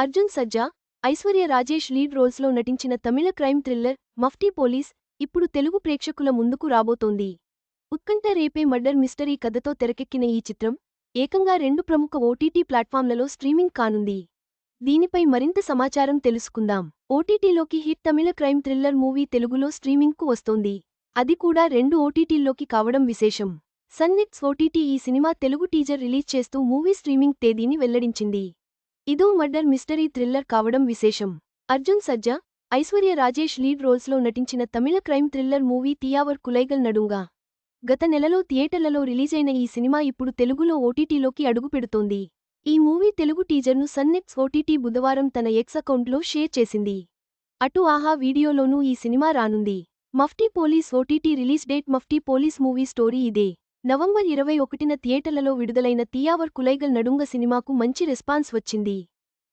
Arjun Sarja, Aishwarya Rajesh lead రోల్స్లో నటించిన తమిళ crime thriller Mufti police ఇప్పుడు తెలుగు ప్రేక్షకుల ముందుకు రాబోతోంది. ఉత్కంఠ రేపే మర్డర్ మిస్టరీ కథతో తెరకెక్కిన ఈ చిత్రం ఏకంగా 2 ప్రముఖ ఓటీటీ ప్లాట్ఫామ్లలో స్ట్రీమింగ్ కానుంది. దీనిపై మరింత సమాచారం తెలుసుకుందాం. ఓటీటీలోకి హిట్ తమిళ క్రైమ్ థ్రిల్లర్ మూవీ తెలుగులో స్ట్రీమింగ్కు వస్తోంది. అది కూడా 2 ఓటీటీల్లోకి కావడం విశేషం. సన్నెక్స్ ఓటీటీ ఈ సినిమా తెలుగు టీజర్ రిలీజ్ చేస్తూ మూవీ స్ట్రీమింగ్ తేదీని వెల్లడించింది. ఇదో మర్డర్ మిస్టరీ థ్రిల్లర్ కావడం విశేషం. అర్జున్ సర్జా, ఐశ్వర్య రాజేష్ లీడ్ రోల్స్లో నటించిన తమిళ క్రైమ్ థ్రిల్లర్ మూవీ తీయావర్ కులైగల్ నడుంగా. గత నెలలో థియేటర్లలో రిలీజైన ఈ సినిమా ఇప్పుడు తెలుగులో ఓటీటీలోకి అడుగుపెడుతోంది. ఈ మూవీ తెలుగు టీజర్ను సన్నెక్స్ ఓటీటీ బుధవారం తన ఎక్స్ అకౌంట్లో షేర్ చేసింది. అటు ఆహా వీడియోలోనూ ఈ సినిమా రానుంది. Mufti police OTT release date Mufti police movie story ఇదే. నవంబర్ 21న థియేటర్లలో విడుదలైన తీయావర్ కులైగల్ నడుంగ సినిమాకు మంచి రెస్పాన్స్ వచ్చింది.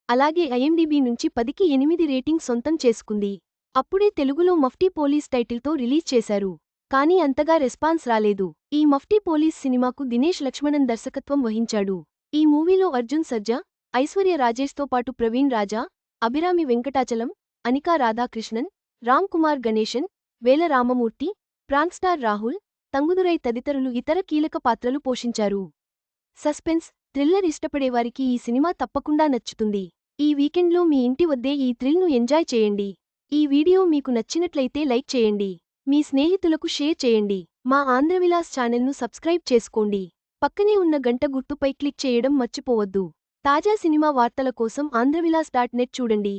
అలాగే ఐఎండీబీ నుంచి 10కి 8 రేటింగ్ సొంతం చేసుకుంది. అప్పుడే తెలుగులో మఫ్టీ పోలీస్ టైటిల్తో రిలీజ్ చేశారు. కానీ అంతగా రెస్పాన్స్ రాలేదు. ఈ మఫ్టీ పోలీస్ సినిమాకు దినేష్ లక్ష్మణన్ దర్శకత్వం వహించాడు. ఈ మూవీలో అర్జున్ సర్జా, ఐశ్వర్య రాజేష్తో పాటు ప్రవీణ్ రాజా, అభిరామి వెంకటాచలం, అనికా రాధాకృష్ణన్, రామ్ కుమార్ గణేశన్, వేల రామమూర్తి, ప్రాంక్ స్టార్ రాహుల్, తంగుదురై తదితరులు ఇతర కీలక పాత్రలు పోషించారు. సస్పెన్స్, థ్రిల్లర్ ఇష్టపడేవారికి ఈ సినిమా తప్పకుండా నచ్చుతుంది. ఈ వీకెండ్లో మీ ఇంటి వద్దే ఈ థ్రిల్ను ఎంజాయ్ చేయండి. ఈ వీడియో మీకు నచ్చినట్లయితే లైక్ చేయండి. మీ స్నేహితులకు షేర్ చేయండి. మా ఆంధ్రవిలాస్ ఛానల్ను సబ్స్క్రైబ్ చేసుకోండి. పక్కనే ఉన్న గంట గుర్తుపై క్లిక్ చేయడం మర్చిపోవద్దు. తాజా సినిమా వార్తల కోసం ఆంధ్రవిలాస్.net చూడండి.